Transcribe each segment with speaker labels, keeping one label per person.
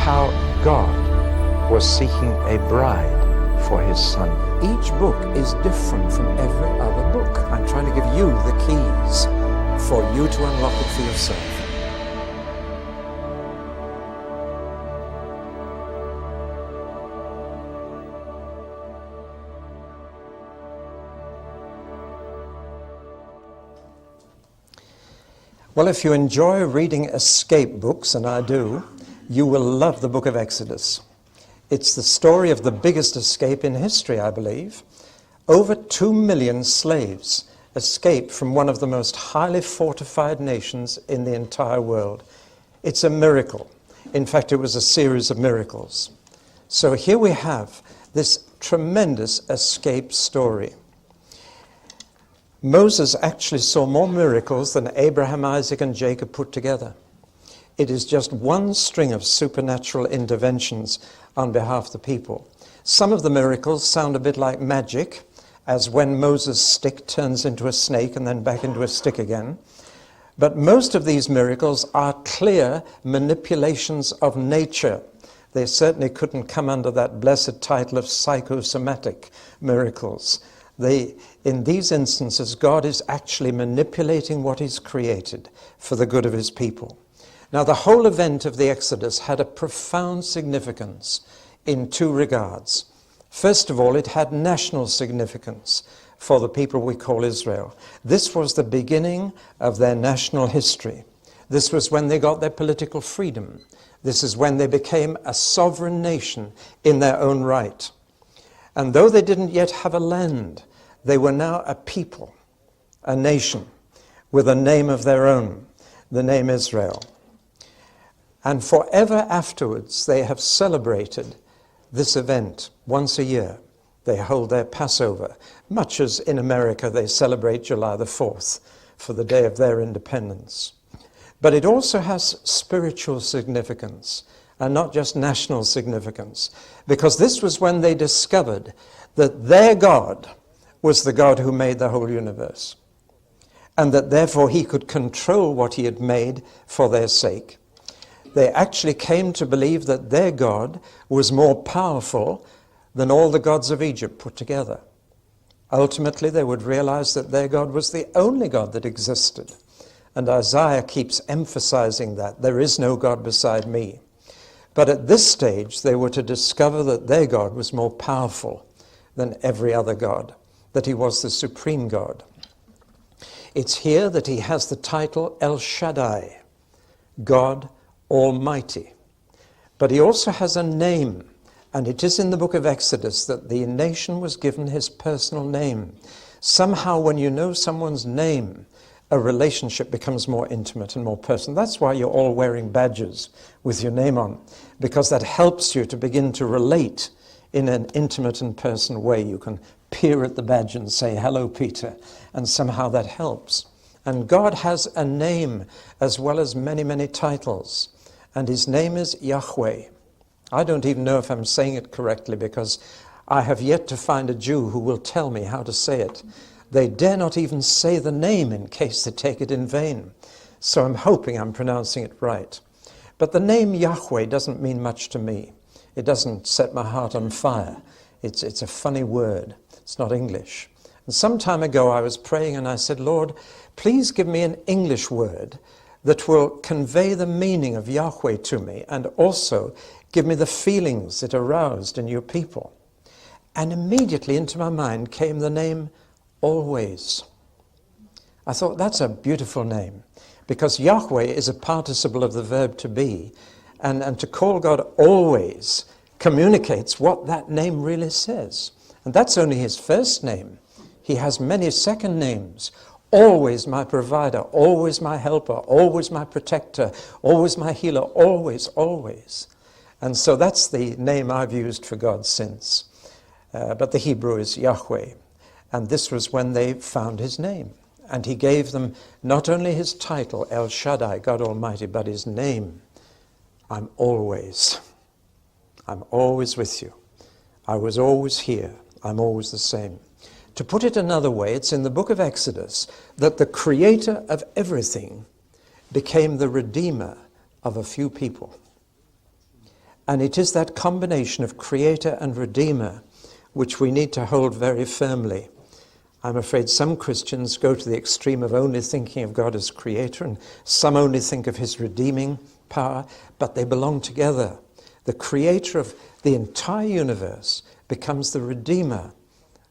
Speaker 1: how God was seeking a bride for his son.
Speaker 2: Each book is different from every other book. I'm trying to give you the keys for you to unlock it for yourself. Well, if you enjoy reading escape books, and I do, you will love the book of Exodus. It's the story of the biggest escape in history, I believe. Over 2 million slaves escaped from one of the most highly fortified nations in the entire world. It's a miracle. In fact, it was a series of miracles. So here we have this tremendous escape story. Moses actually saw more miracles than Abraham, Isaac, and Jacob put together. It is just one string of supernatural interventions on behalf of the people. Some of the miracles sound a bit like magic, as when Moses' stick turns into a snake and then back into a stick again. But most of these miracles are clear manipulations of nature. They certainly couldn't come under that blessed title of psychosomatic miracles. In these instances, God is actually manipulating what He's created for the good of His people. Now, the whole event of the Exodus had a profound significance in two regards. First of all, it had national significance for the people we call Israel. This was the beginning of their national history. This was when they got their political freedom. This is when they became a sovereign nation in their own right. And though they didn't yet have a land, they were now a people, a nation, with a name of their own, the name Israel. And forever afterwards, they have celebrated this event once a year. They hold their Passover, much as in America they celebrate July the 4th for the day of their independence. But it also has spiritual significance, and not just national significance, because this was when they discovered that their God was the God who made the whole universe, and that therefore He could control what He had made for their sake. They actually came to believe that their God was more powerful than all the gods of Egypt put together. Ultimately, they would realize that their God was the only God that existed. And Isaiah keeps emphasizing that there is no God beside me. But at this stage, they were to discover that their God was more powerful than every other God, that He was the supreme God. It's here that He has the title El Shaddai, God Almighty. But He also has a name, and it is in the book of Exodus that the nation was given His personal name. Somehow when you know someone's name, a relationship becomes more intimate and more personal. That's why you're all wearing badges with your name on, because that helps you to begin to relate in an intimate and personal way. You can peer at the badge and say, "Hello, Peter," and somehow that helps. And God has a name as well as many, many titles. And His name is Yahweh. I don't even know if I'm saying it correctly, because I have yet to find a Jew who will tell me how to say it. They dare not even say the name in case they take it in vain. So I'm hoping I'm pronouncing it right. But the name Yahweh doesn't mean much to me. It doesn't set my heart on fire. It's a funny word. It's not English. And some time ago I was praying and I said, "Lord, please give me an English word that will convey the meaning of Yahweh to me, and also give me the feelings it aroused in your people." And immediately into my mind came the name Always. I thought, that's a beautiful name, because Yahweh is a participle of the verb to be, and to call God always communicates what that name really says. And that's only His first name. He has many second names. Always my provider, always my helper, always my protector, always my healer, always, always. And so that's the name I've used for God since. But the Hebrew is Yahweh. And this was when they found His name. And He gave them not only His title, El Shaddai, God Almighty, but His name. I'm always with you. I was always here. I'm always the same. To put it another way, it's in the book of Exodus that the creator of everything became the redeemer of a few people. And it is that combination of creator and redeemer which we need to hold very firmly. I'm afraid some Christians go to the extreme of only thinking of God as creator, and some only think of his redeeming power, but they belong together. The creator of the entire universe becomes the redeemer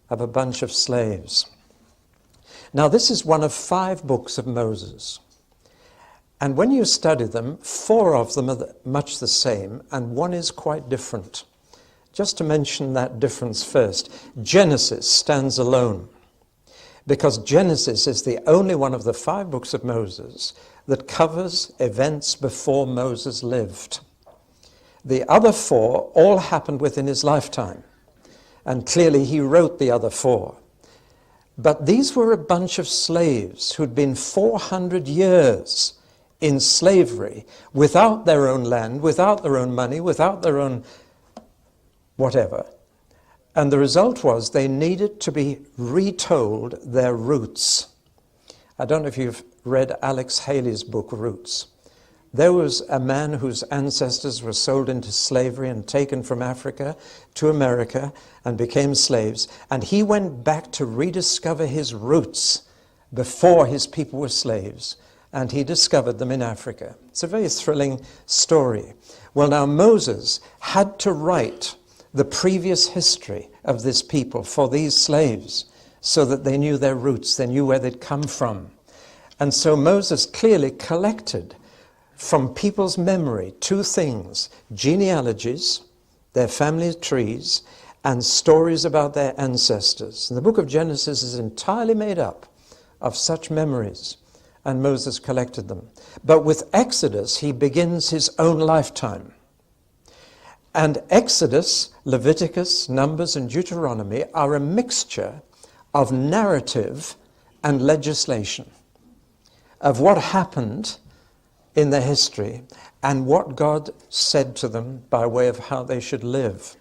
Speaker 2: of a bunch of slaves. Now, this is one of 5 books of Moses. And when you study them, 4 of them are much the same, and 1 is quite different. Just to mention that difference first, Genesis stands alone, because Genesis is the only one of the 5 books of Moses that covers events before Moses lived. The other 4 all happened within his lifetime, and clearly he wrote the other 4. But these were a bunch of slaves who'd been 400 years in slavery, without their own land, without their own money, without their own whatever. And the result was they needed to be retold their roots. I don't know if you've read Alex Haley's book, Roots. There was a man whose ancestors were sold into slavery and taken from Africa to America and became slaves. And he went back to rediscover his roots before his people were slaves. And he discovered them in Africa. It's a very thrilling story. Well, now Moses had to write the previous history of this people for these slaves so that they knew their roots, they knew where they'd come from. And so Moses clearly collected from people's memory 2 things: genealogies, their family trees, and stories about their ancestors. And the book of Genesis is entirely made up of such memories, and Moses collected them. But with Exodus, he begins his own lifetime. And Exodus, Leviticus, Numbers, and Deuteronomy are a mixture of narrative and legislation, of what happened in their history and what God said to them by way of how they should live.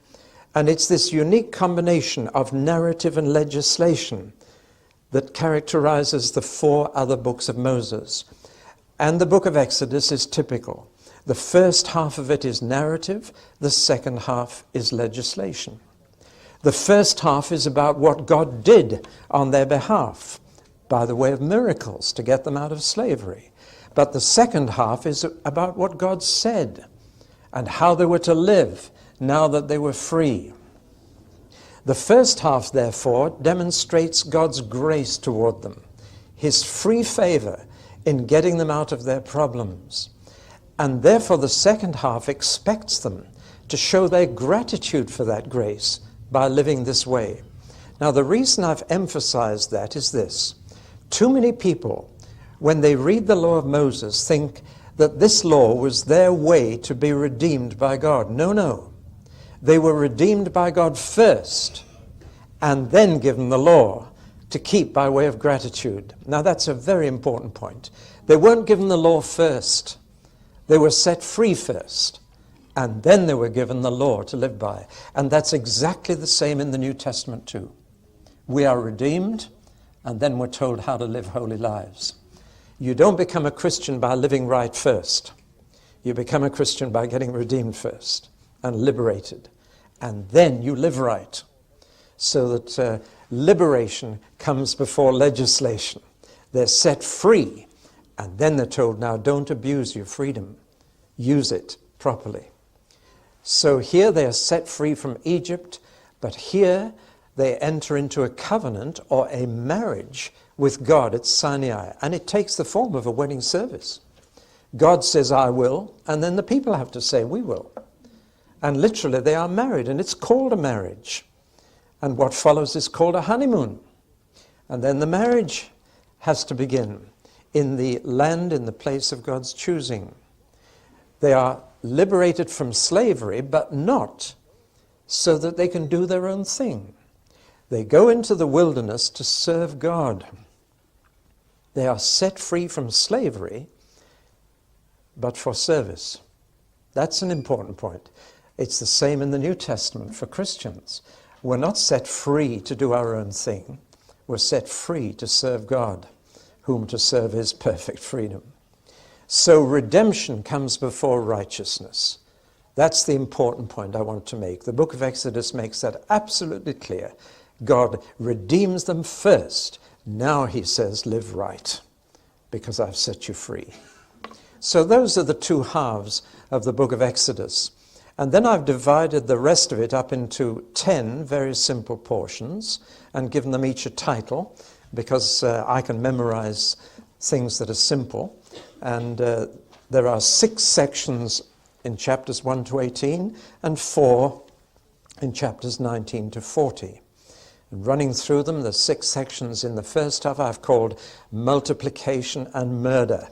Speaker 2: And it's this unique combination of narrative and legislation that characterizes the 4 other books of Moses. And the book of Exodus is typical. The first half of it is narrative, the second half is legislation. The first half is about what God did on their behalf by the way of miracles to get them out of slavery. But the second half is about what God said and how they were to live now that they were free. The first half, therefore, demonstrates God's grace toward them, his free favor in getting them out of their problems. And therefore the second half expects them to show their gratitude for that grace by living this way. Now, the reason I've emphasized that is this. Too many people, when they read the law of Moses, think that this law was their way to be redeemed by God. No, no. They were redeemed by God first, and then given the law to keep by way of gratitude. Now, that's a very important point. They weren't given the law first. They were set free first, and then they were given the law to live by. And that's exactly the same in the New Testament too. We are redeemed, and then we're told how to live holy lives. You don't become a Christian by living right first. You become a Christian by getting redeemed first and liberated. And then you live right, so that liberation comes before legislation. They're set free, and then they're told, now don't abuse your freedom. Use it properly. So here they are set free from Egypt, but here they enter into a covenant or a marriage with God at Sinai, and it takes the form of a wedding service. God says, I will, and then the people have to say, we will. And literally they are married, and it's called a marriage. And what follows is called a honeymoon. And then the marriage has to begin in the land, in the place of God's choosing. They are liberated from slavery, but not so that they can do their own thing. They go into the wilderness to serve God. They are set free from slavery, but for service. That's an important point. It's the same in the New Testament for Christians. We're not set free to do our own thing. We're set free to serve God, whom to serve is perfect freedom. So redemption comes before righteousness. That's the important point I want to make. The book of Exodus makes that absolutely clear. God redeems them first. Now he says, live right, because I've set you free. So those are the two halves of the book of Exodus. And then I've divided the rest of it up into 10 very simple portions and given them each a title, because I can memorize things that are simple. And there are 6 sections in chapters 1 to 18 and 4 in chapters 19 to 40. And running through them, the 6 sections in the first half I've called multiplication and murder.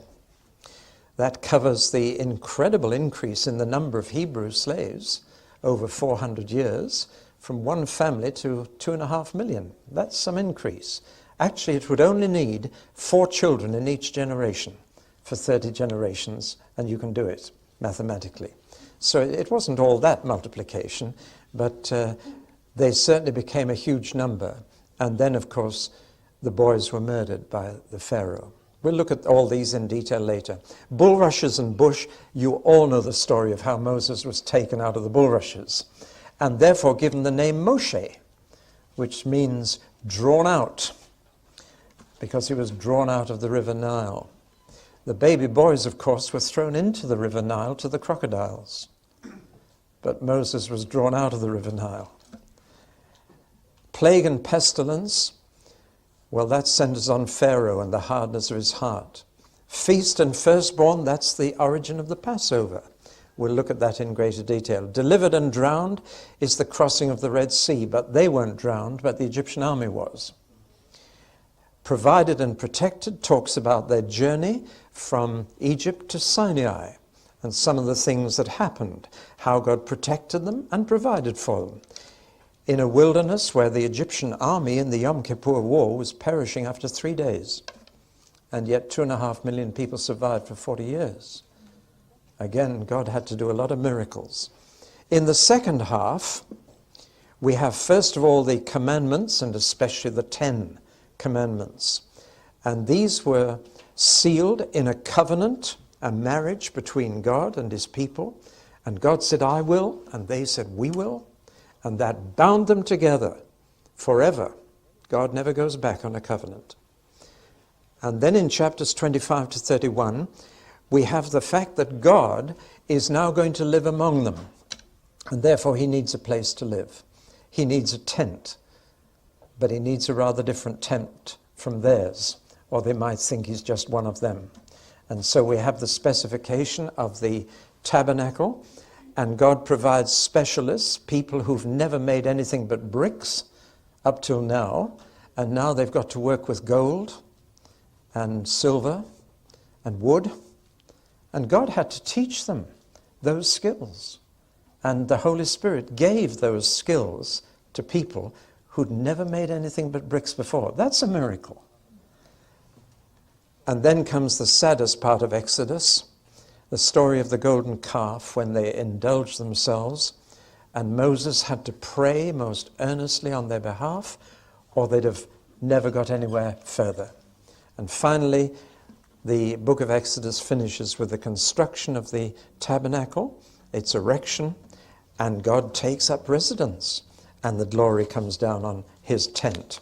Speaker 2: That covers the incredible increase in the number of Hebrew slaves over 400 years, from one family to 2.5 million. That's some increase. Actually, it would only need 4 children in each generation for 30 generations, and you can do it mathematically. So it wasn't all that multiplication, but they certainly became a huge number. And then, of course, the boys were murdered by the Pharaoh. We'll look at all these in detail later. Bulrushes and bush, you all know the story of how Moses was taken out of the bulrushes, and therefore given the name Moshe, which means drawn out, because he was drawn out of the river Nile. The baby boys, of course, were thrown into the river Nile to the crocodiles, but Moses was drawn out of the river Nile. Plague and pestilence, well, that centers on Pharaoh and the hardness of his heart. Feast and firstborn, that's the origin of the Passover. We'll look at that in greater detail. Delivered and drowned is the crossing of the Red Sea, but they weren't drowned, but the Egyptian army was. Provided and protected talks about their journey from Egypt to Sinai and some of the things that happened, how God protected them and provided for them in a wilderness where the Egyptian army in the Yom Kippur War was perishing after 3 days. And yet 2.5 million people survived for 40 years. Again, God had to do a lot of miracles. In the second half, we have first of all the commandments, and especially the 10 commandments. And these were sealed in a covenant, a marriage between God and his people. And God said, I will, and they said, we will. And that bound them together forever. God never goes back on a covenant. And then in chapters 25 to 31, we have the fact that God is now going to live among them. And therefore he needs a place to live. He needs a tent. But he needs a rather different tent from theirs, or they might think he's just one of them. And so we have the specification of the tabernacle, and God provides specialists, people who've never made anything but bricks up till now, and now they've got to work with gold and silver and wood. And God had to teach them those skills. And the Holy Spirit gave those skills to people who'd never made anything but bricks before. That's a miracle. And then comes the saddest part of Exodus, the story of the golden calf when they indulged themselves, and Moses had to pray most earnestly on their behalf, or they'd have never got anywhere further. And finally, the book of Exodus finishes with the construction of the tabernacle, its erection, and God takes up residence, and the glory comes down on his tent.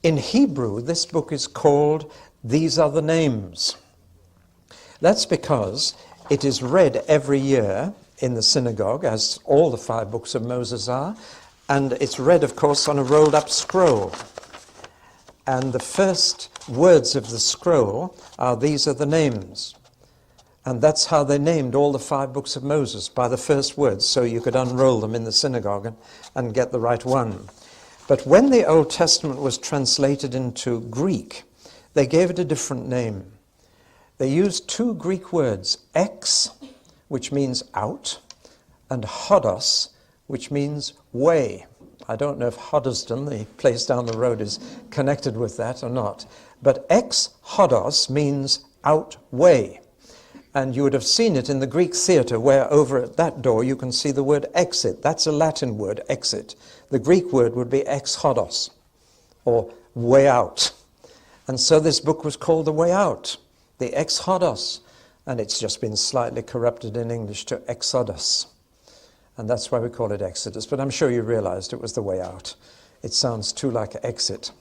Speaker 2: In Hebrew, this book is called These Are the Names. That's because it is read every year in the synagogue, as all the 5 books of Moses are, and it's read, of course, on a rolled-up scroll. And the first words of the scroll are, these are the names. And that's how they named all the 5 books of Moses, by the first words, so you could unroll them in the synagogue and get the right one. But when the Old Testament was translated into Greek, they gave it a different name. They used 2 Greek words, ex, which means out, and hodos, which means way. I don't know if Hoddesdon, the place down the road, is connected with that or not. But ex hodos means out way. And you would have seen it in the Greek theatre, where over at that door you can see the word exit. That's a Latin word, exit. The Greek word would be ex hodos, or way out. And so this book was called The Way Out, the ex hodos, And it's just been slightly corrupted in English to Exodus. And that's why we call it Exodus. But I'm sure you realized it was the way out. It sounds too like exit.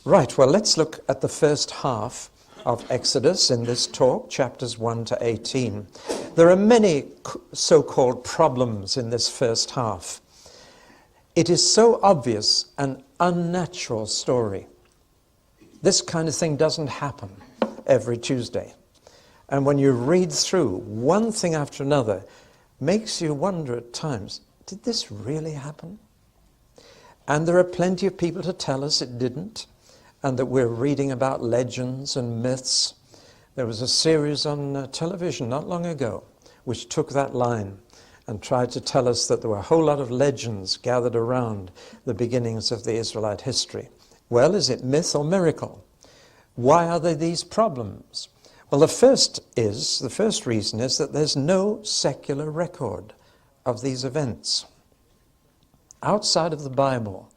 Speaker 2: Right, well, let's look at the first half of Exodus in this talk, chapters 1 to 18. There are many so-called problems in this first half. It is so obvious an unnatural story. This kind of thing doesn't happen every Tuesday. And when you read through one thing after another, makes you wonder at times, did this really happen? And there are plenty of people to tell us it didn't, and that we're reading about legends and myths. There was a series on television not long ago which took that line and tried to tell us that there were a whole lot of legends gathered around the beginnings of the Israelite history. Well, is it myth or miracle? Why are there these problems? Well, the first reason is that there's no secular record of these events. Outside of the Bible,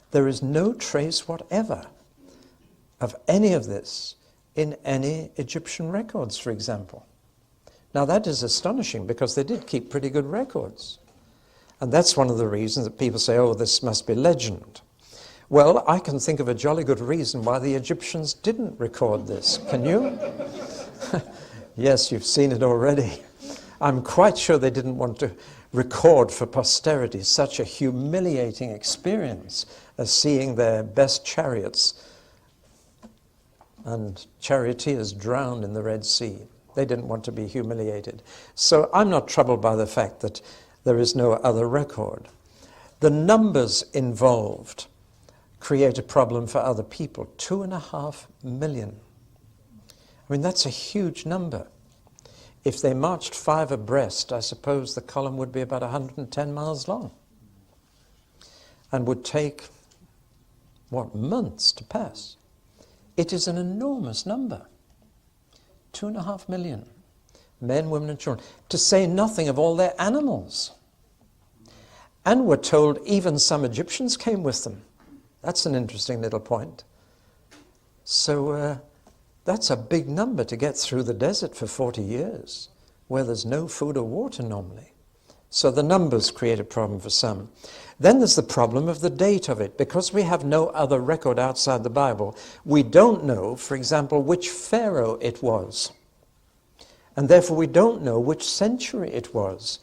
Speaker 2: there is no trace whatever of any of this in any Egyptian records, for example. Now that is astonishing because they did keep pretty good records. And that's one of the reasons that people say, oh, this must be legend. Well, I can think of a jolly good reason why the Egyptians didn't record this. Can you? Yes, you've seen it already. I'm quite sure they didn't want to record for posterity such a humiliating experience as seeing their best chariots and charioteers drowned in the Red Sea. They didn't want to be humiliated. So I'm not troubled by the fact that there is no other record. The numbers involved create a problem for other people. 2.5 million. I mean, that's a huge number. If they marched 5 abreast, I suppose the column would be about 110 miles long and would take, months to pass. It is an enormous number. 2.5 million men, women, and children, to say nothing of all their animals. And we're told even some Egyptians came with them. That's an interesting little point. So that's a big number to get through the desert for 40 years, where there's no food or water normally. So the numbers create a problem for some. Then there's the problem of the date of it. Because we have no other record outside the Bible, we don't know, for example, which pharaoh it was. And therefore we don't know which century it was.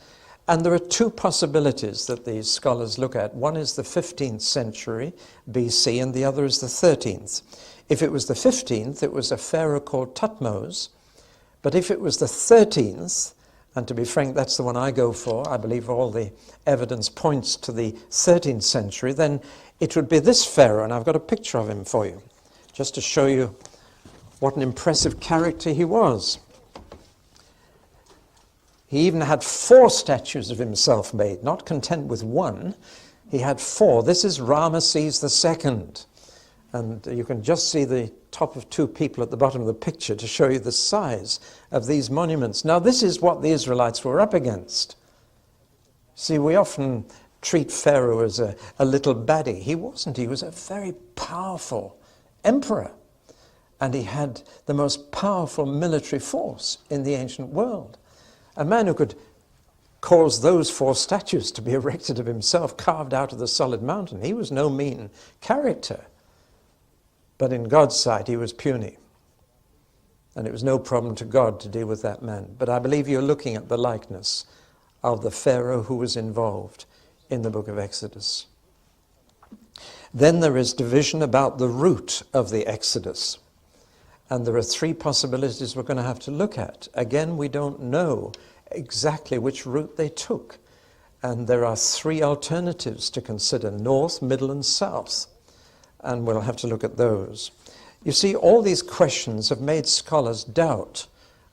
Speaker 2: And there are 2 possibilities that these scholars look at. One is the 15th century BC, and the other is the 13th. If it was the 15th, it was a pharaoh called Thutmose. But if it was the 13th, and to be frank, that's the one I go for, I believe all the evidence points to the 13th century, then it would be this pharaoh, and I've got a picture of him for you, just to show you what an impressive character he was. He even had 4 statues of himself made, not content with 1. He had 4. This is Ramesses II. And you can just see the top of 2 people at the bottom of the picture to show you the size of these monuments. Now, this is what the Israelites were up against. See, we often treat Pharaoh as a little baddie. He wasn't. He was a very powerful emperor. And he had the most powerful military force in the ancient world. A man who could cause those 4 statues to be erected of himself, carved out of the solid mountain. He was no mean character. But in God's sight, he was puny. And it was no problem to God to deal with that man. But I believe you're looking at the likeness of the Pharaoh who was involved in the book of Exodus. Then there is division about the route of the Exodus. And there are 3 possibilities we're going to have to look at. Again, we don't know exactly which route they took. And there are 3 alternatives to consider: north, middle, and south. And we'll have to look at those. You see, all these questions have made scholars doubt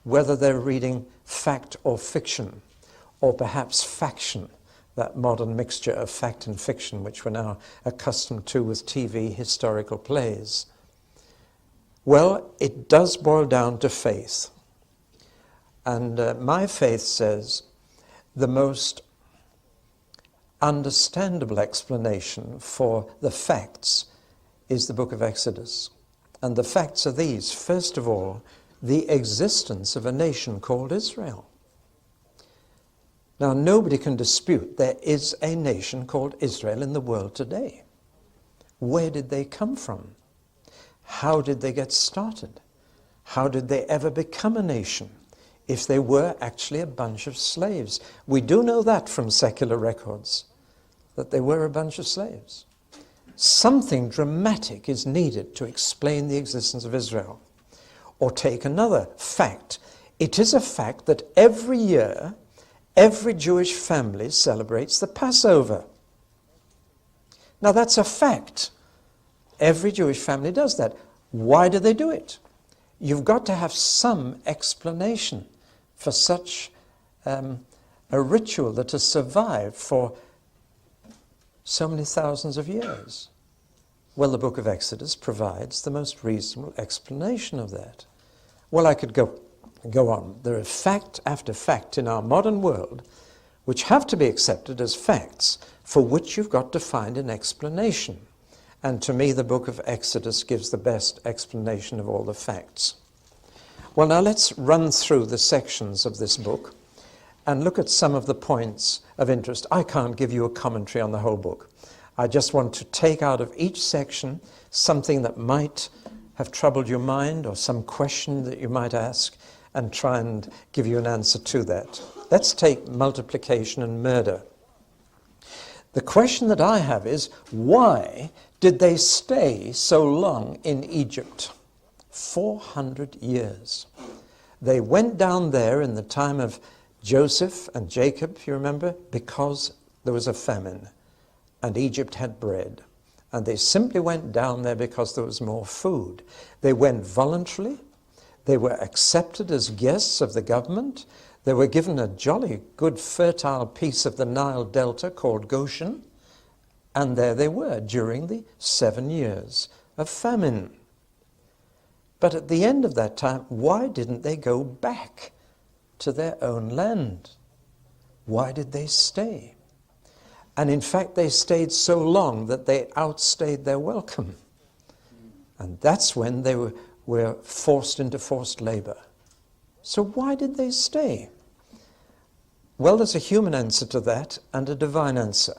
Speaker 2: whether they're reading fact or fiction, or perhaps faction, that modern mixture of fact and fiction which we're now accustomed to with TV historical plays. Well, it does boil down to faith. And my faith says the most understandable explanation for the facts is the book of Exodus. And the facts are these. First of all, the existence of a nation called Israel. Now, nobody can dispute there is a nation called Israel in the world today. Where did they come from? How did they get started? How did they ever become a nation if they were actually a bunch of slaves? We do know that from secular records, that they were a bunch of slaves. Something dramatic is needed to explain the existence of Israel. Or take another fact. It is a fact that every year, every Jewish family celebrates the Passover. Now that's a fact. Every Jewish family does that. Why do they do it? You've got to have some explanation for such a ritual that has survived for so many thousands of years. Well, the book of Exodus provides the most reasonable explanation of that. Well, I could go on. There are fact after fact in our modern world which have to be accepted as facts for which you've got to find an explanation. And to me, the book of Exodus gives the best explanation of all the facts. Well, now let's run through the sections of this book and look at some of the points of interest. I can't give you a commentary on the whole book. I just want to take out of each section something that might have troubled your mind or some question that you might ask and try and give you an answer to that. Let's take multiplication and murder. The question that I have is, why did they stay so long in Egypt? 400 years. They went down there in the time of Joseph and Jacob, if you remember, because there was a famine and Egypt had bread. And they simply went down there because there was more food. They went voluntarily. They were accepted as guests of the government. They were given a jolly good fertile piece of the Nile Delta called Goshen. And there they were during the 7 years of famine. But at the end of that time, why didn't they go back to their own land? Why did they stay? And in fact, they stayed so long that they outstayed their welcome. And that's when they were forced into forced labor. So why did they stay? Well, there's a human answer to that and a divine answer.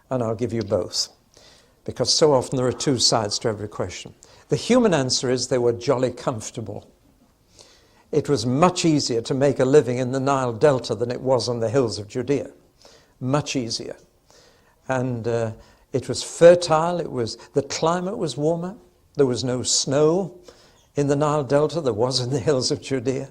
Speaker 2: And I'll give you both, because so often there are two sides to every question. The human answer is they were jolly comfortable. It was much easier to make a living in the Nile Delta than it was on the hills of Judea. Much easier. And it was fertile. The climate was warmer. There was no snow in the Nile Delta there was in the hills of Judea.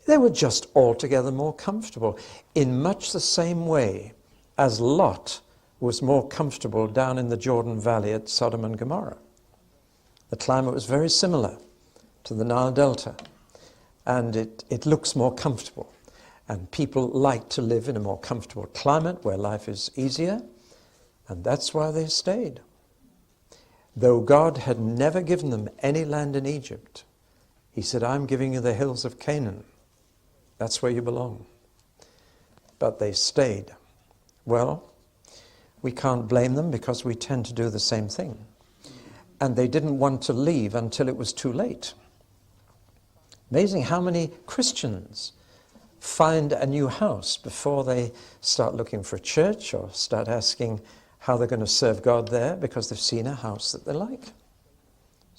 Speaker 2: They were just altogether more comfortable, in much the same way as Lot was more comfortable down in the Jordan Valley at Sodom and Gomorrah. The climate was very similar to the Nile Delta, and it looks more comfortable. And people like to live in a more comfortable climate where life is easier, and that's why they stayed. Though God had never given them any land in Egypt, he said, I'm giving you the hills of Canaan. That's where you belong. But they stayed. Well, we can't blame them because we tend to do the same thing. And they didn't want to leave until it was too late. Amazing how many Christians find a new house before they start looking for a church or start asking how they're going to serve God there because they've seen a house that they like.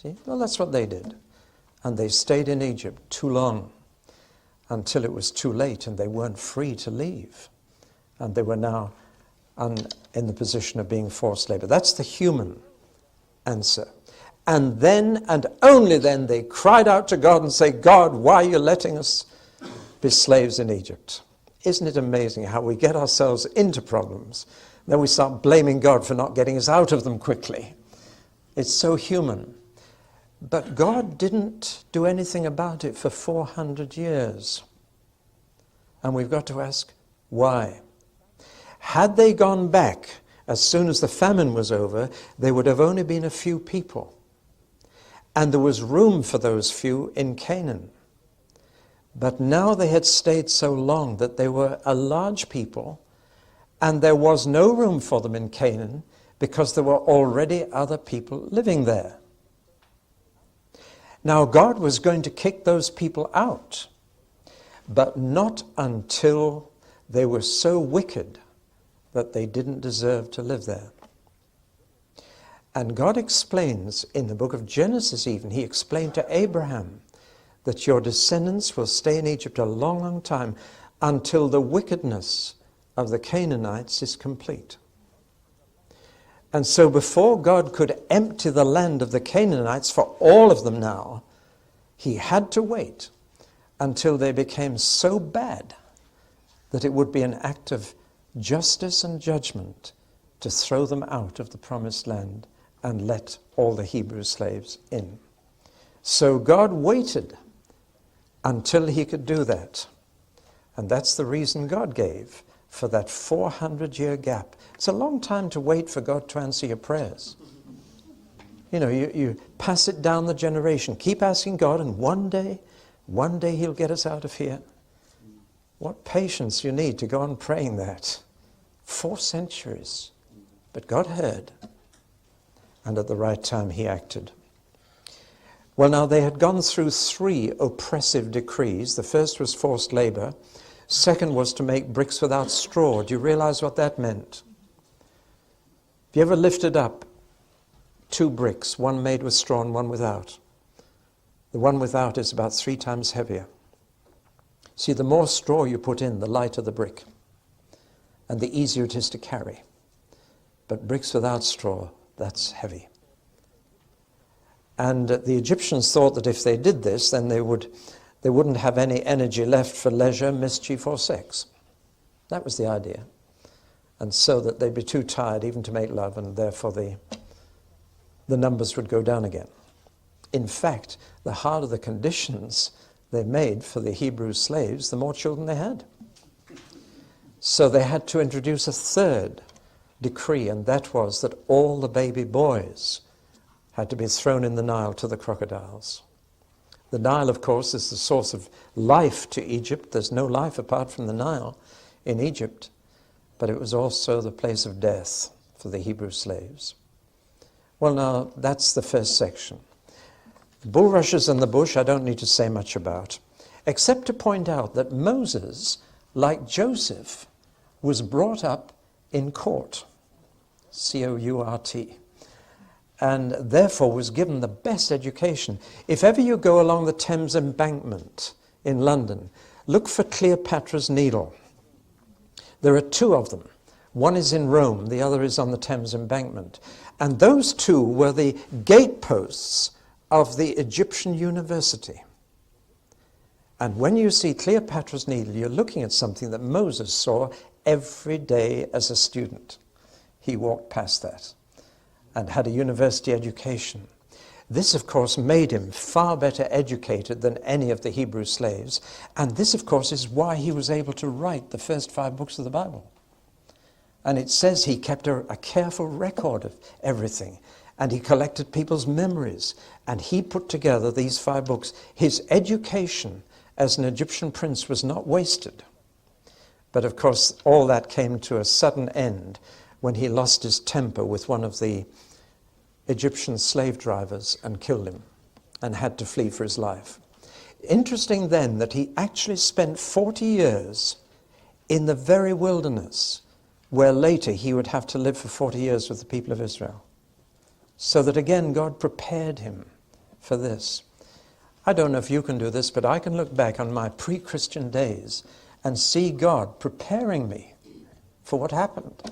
Speaker 2: See? Well, that's what they did. And they stayed in Egypt too long until it was too late and they weren't free to leave. And they were now in the position of being forced labor. That's the human answer. And then, and only then, they cried out to God and say, God, why are you letting us be slaves in Egypt? Isn't it amazing how we get ourselves into problems, then we start blaming God for not getting us out of them quickly? It's so human. But God didn't do anything about it for 400 years. And we've got to ask, why? Had they gone back as soon as the famine was over, there would have only been a few people. And there was room for those few in Canaan. But now they had stayed so long that they were a large people, and there was no room for them in Canaan because there were already other people living there. Now God was going to kick those people out, but not until they were so wicked that they didn't deserve to live there. And God explains in the book of Genesis even, he explained to Abraham that your descendants will stay in Egypt a long, long time until the wickedness of the Canaanites is complete. And so before God could empty the land of the Canaanites for all of them now, he had to wait until they became so bad that it would be an act of justice and judgment to throw them out of the promised land and let all the Hebrew slaves in. So God waited until he could do that. And that's the reason God gave for that 400-year gap. It's a long time to wait for God to answer your prayers. You know, you pass it down the generation. Keep asking God, and one day he'll get us out of here. What patience you need to go on praying that. 4 centuries. But God heard. And at the right time he acted. Well, now they had gone through 3 oppressive decrees. The first was forced labor. Second was to make bricks without straw. Do you realize what that meant? Have you ever lifted up 2 bricks, one made with straw and one without? The one without is about 3 times heavier. See, the more straw you put in, the lighter the brick, and the easier it is to carry. But bricks without straw, that's heavy. And the Egyptians thought that if they did this, then they wouldn't have any energy left for leisure, mischief, or sex. That was the idea. And so that they'd be too tired even to make love, and therefore the numbers would go down again. In fact, the harder the conditions they made for the Hebrew slaves, the more children they had. So they had to introduce a 3rd decree, and that was that all the baby boys had to be thrown in the Nile to the crocodiles. The Nile, of course, is the source of life to Egypt. There's no life apart from the Nile in Egypt, but it was also the place of death for the Hebrew slaves. Well, now, that's the first section. The bulrushes and the bush I don't need to say much about, except to point out that Moses, like Joseph, was brought up in court, C-O-U-R-T, and therefore was given the best education. If ever you go along the Thames embankment in London, look for Cleopatra's Needle. There are 2 of them. One is in Rome, the other is on the Thames embankment. And those 2 were the gateposts of the Egyptian university. And when you see Cleopatra's Needle, you're looking at something that Moses saw every day as a student. He walked past that and had a university education. This, of course, made him far better educated than any of the Hebrew slaves. And this, of course, is why he was able to write the first 5 books of the Bible. And it says he kept a careful record of everything. And he collected people's memories. And he put together these 5 books. His education as an Egyptian prince was not wasted. But of course, all that came to a sudden end when he lost his temper with one of the Egyptian slave drivers and killed him and had to flee for his life. Interesting then that he actually spent 40 years in the very wilderness, where later he would have to live for 40 years with the people of Israel. So that again, God prepared him for this. I don't know if you can do this, but I can look back on my pre-Christian days and see God preparing me for what happened.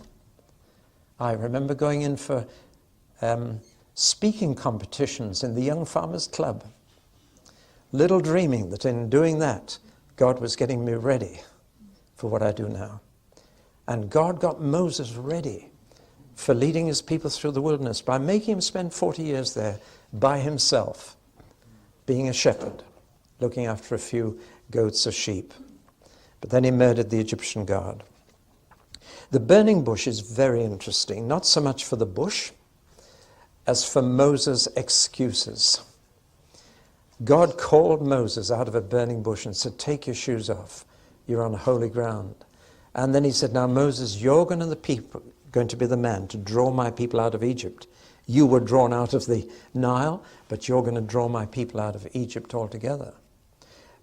Speaker 2: I remember going in for speaking competitions in the Young Farmers Club, little dreaming that in doing that, God was getting me ready for what I do now. And God got Moses ready for leading his people through the wilderness by making him spend 40 years there by himself, being a shepherd, looking after a few goats or sheep. But then he murdered the Egyptian guard. The burning bush is very interesting, not so much for the bush as for Moses' excuses. God called Moses out of a burning bush and said, "Take your shoes off. You're on holy ground." And then he said, "Now Moses, you're going to be the man to draw my people out of Egypt. You were drawn out of the Nile, but you're going to draw my people out of Egypt altogether.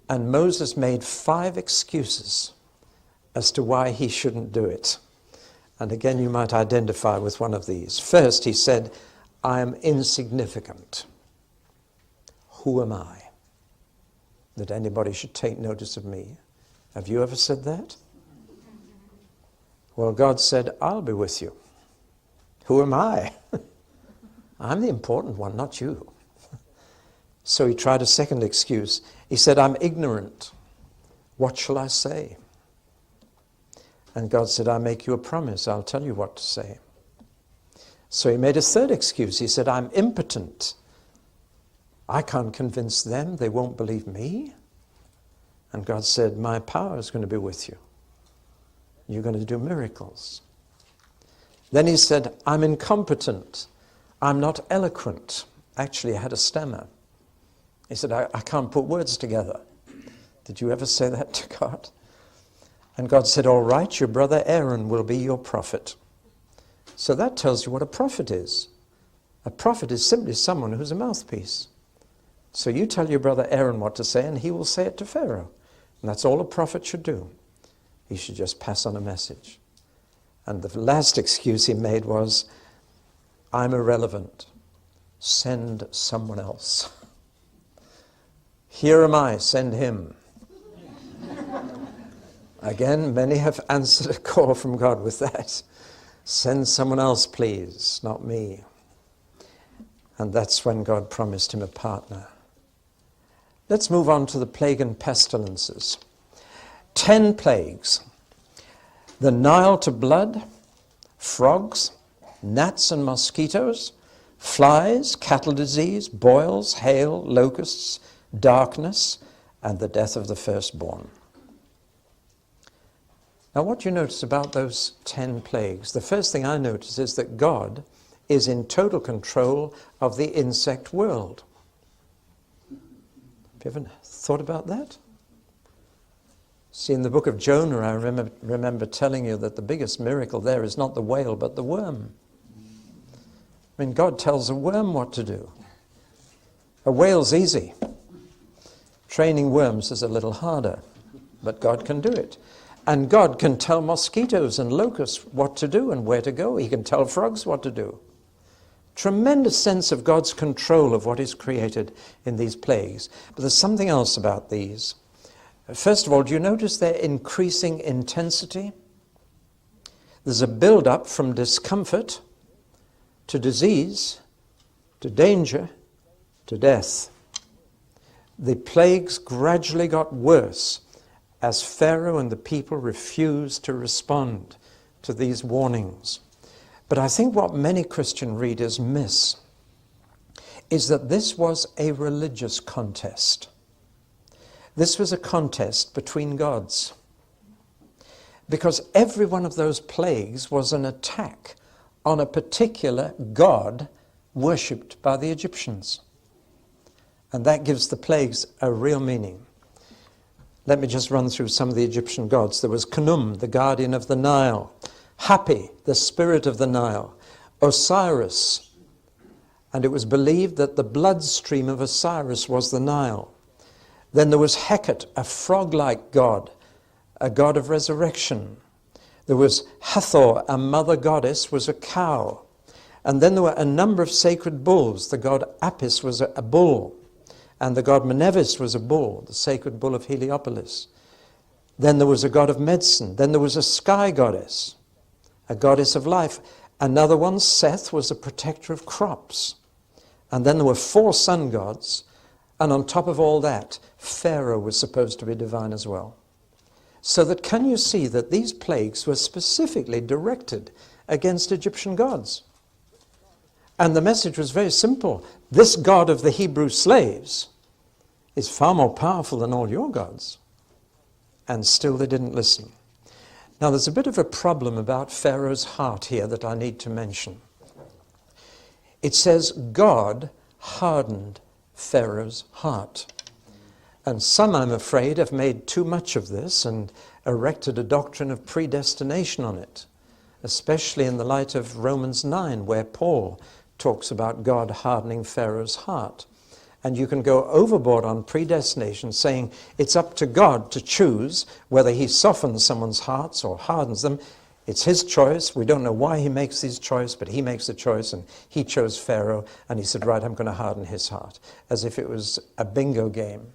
Speaker 2: And Moses made 5 excuses as to why he shouldn't do it. And again, you might identify with one of these. First, he said, I am insignificant. Who am I that anybody should take notice of me? Have you ever said that? Well, God said, I'll be with you. Who am I? I'm the important one, not you. So he tried a second excuse. He said, I'm ignorant. What shall I say? And God said, I make you a promise. I'll tell you what to say. So he made a third excuse. He said, I'm impotent. I can't convince them. They won't believe me. And God said, my power is going to be with you. You're going to do miracles. Then he said, I'm incompetent. I'm not eloquent. Actually, I had a stammer. He said, I can't put words together. Did you ever say that to God? And God said, all right, your brother Aaron will be your prophet. So that tells you what a prophet is. A prophet is simply someone who's a mouthpiece. So you tell your brother Aaron what to say, and he will say it to Pharaoh. And that's all a prophet should do. He should just pass on a message. And the last excuse he made was, I'm irrelevant. Send someone else. Here am I, send him. Again, many have answered a call from God with that. Send someone else, please, not me. And that's when God promised him a partner. Let's move on to the plague and pestilences. 10 plagues. The Nile to blood, frogs, gnats and mosquitoes, flies, cattle disease, boils, hail, locusts, darkness, and the death of the firstborn. Now, what you notice about those 10 plagues, the first thing I notice is that God is in total control of the insect world. Have you ever thought about that? See, in the book of Jonah, I remember telling you that the biggest miracle there is not the whale, but the worm. I mean, God tells a worm what to do. A whale's easy. Training worms is a little harder, but God can do it. And God can tell mosquitoes and locusts what to do and where to go. He can tell frogs what to do. Tremendous sense of God's control of what is created in these plagues. But there's something else about these. First of all, do you notice their increasing intensity? There's a build-up from discomfort to disease, to danger, to death. The plagues gradually got worse as Pharaoh and the people refused to respond to these warnings. But I think what many Christian readers miss is that this was a religious contest. This was a contest between gods. Because every one of those plagues was an attack on a particular god worshipped by the Egyptians. And that gives the plagues a real meaning. Let me just run through some of the Egyptian gods. There was Khnum, the guardian of the Nile. Hapi, the spirit of the Nile. Osiris. And it was believed that the bloodstream of Osiris was the Nile. Then there was Hecate, a frog-like god, a god of resurrection. There was Hathor, a mother goddess, was a cow. And then there were a number of sacred bulls. The god Apis was a bull. And the god Menevis was a bull, the sacred bull of Heliopolis. Then there was a god of medicine. Then there was a sky goddess, a goddess of life. Another one, Seth, was a protector of crops. And then there were 4 sun gods. And on top of all that, Pharaoh was supposed to be divine as well. So that can you see that these plagues were specifically directed against Egyptian gods? And the message was very simple. This God of the Hebrew slaves is far more powerful than all your gods. And still they didn't listen. Now there's a bit of a problem about Pharaoh's heart here that I need to mention. It says God hardened Pharaoh's heart. And some, I'm afraid, have made too much of this and erected a doctrine of predestination on it, especially in the light of Romans 9, where Paul talks about God hardening Pharaoh's heart. And you can go overboard on predestination, saying it's up to God to choose whether he softens someone's hearts or hardens them. It's his choice. We don't know why he makes his choice, but he makes the choice, and he chose Pharaoh, and he said, right, I'm going to harden his heart, as if it was a bingo game.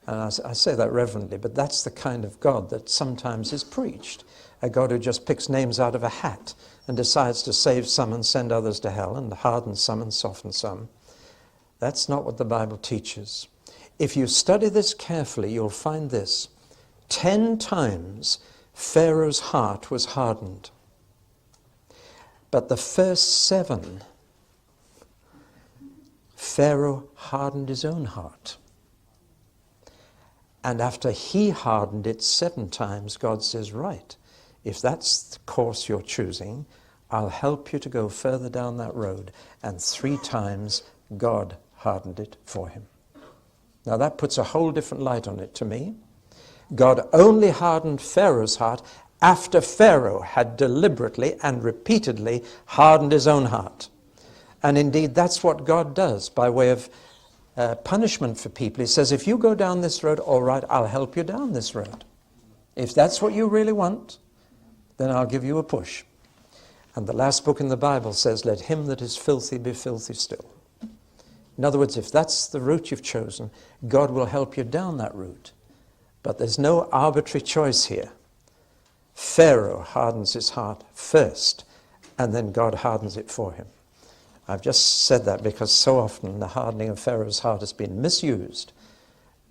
Speaker 2: And I say that reverently, but that's the kind of God that sometimes is preached, a God who just picks names out of a hat and decides to save some and send others to hell, and harden some and soften some. That's not what the Bible teaches. If you study this carefully, you'll find this. 10 times Pharaoh's heart was hardened. But the first 7, Pharaoh hardened his own heart. And after he hardened it 7 times, God says, right, if that's the course you're choosing, I'll help you to go further down that road. And 3 times, God hardened it for him. Now that puts a whole different light on it to me. God only hardened Pharaoh's heart after Pharaoh had deliberately and repeatedly hardened his own heart. And indeed, that's what God does by way of punishment for people. He says, if you go down this road, all right, I'll help you down this road. If that's what you really want, then I'll give you a push. And the last book in the Bible says, let him that is filthy be filthy still. In other words, if that's the route you've chosen, God will help you down that route. But there's no arbitrary choice here. Pharaoh hardens his heart first, and then God hardens it for him. I've just said that because so often the hardening of Pharaoh's heart has been misused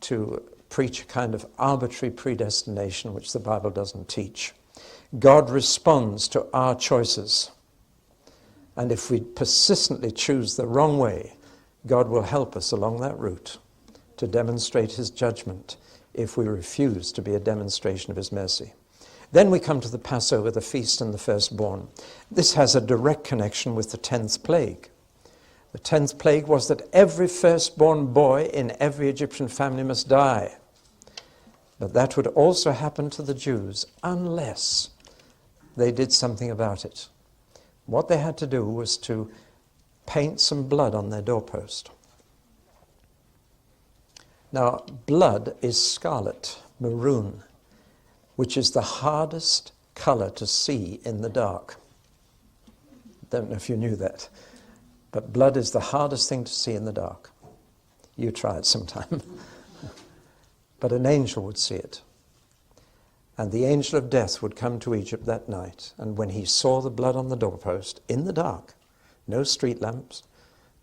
Speaker 2: to preach a kind of arbitrary predestination which the Bible doesn't teach. God responds to our choices. And if we persistently choose the wrong way, God will help us along that route to demonstrate his judgment if we refuse to be a demonstration of his mercy. Then we come to the Passover, the feast and the firstborn. This has a direct connection with the 10th plague. The 10th plague was that every firstborn boy in every Egyptian family must die. But that would also happen to the Jews unless they did something about it. What they had to do was to paint some blood on their doorpost. Now, blood is scarlet, maroon, which is the hardest color to see in the dark. Don't know if you knew that, but blood is the hardest thing to see in the dark. You try it sometime. But an angel would see it. And the angel of death would come to Egypt that night, and when he saw the blood on the doorpost, in the dark, no street lamps,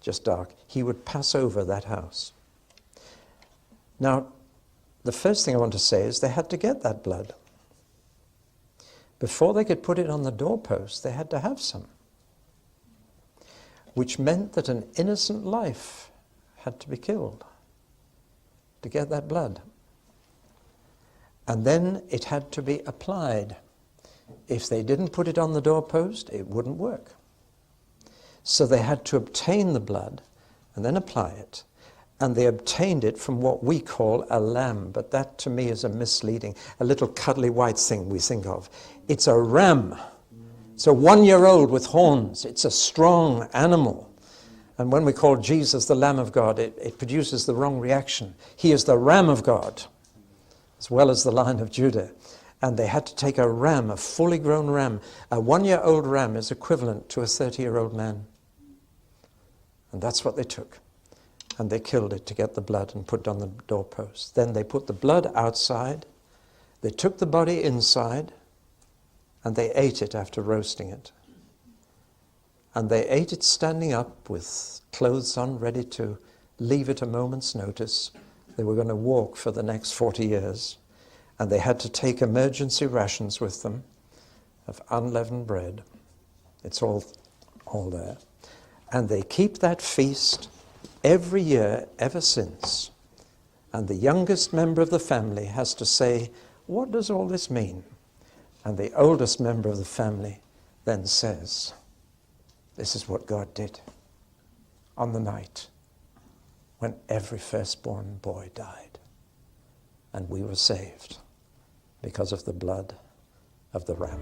Speaker 2: just dark, he would pass over that house. Now, the first thing I want to say is they had to get that blood. Before they could put it on the doorpost, they had to have some, which meant that an innocent life had to be killed to get that blood. And then it had to be applied. If they didn't put it on the doorpost, it wouldn't work. So they had to obtain the blood and then apply it. And they obtained it from what we call a lamb, but that to me is a misleading, a little cuddly white thing we think of. It's a ram. It's a 1-year-old with horns. It's a strong animal. And when we call Jesus the Lamb of God, it produces the wrong reaction. He is the Ram of God, as well as the Lion of Judah. And they had to take a ram, a fully grown ram. A 1-year-old ram is equivalent to a 30-year-old man. And that's what they took. And they killed it to get the blood and put it on the doorpost. Then they put the blood outside. They took the body inside, and they ate it after roasting it. And they ate it standing up with clothes on, ready to leave at a moment's notice. They were going to walk for the next 40 years. And they had to take emergency rations with them of unleavened bread. It's all there. And they keep that feast every year ever since. And the youngest member of the family has to say, what does all this mean? And the oldest member of the family then says, this is what God did on the night when every firstborn boy died. And we were saved because of the blood of the Ram.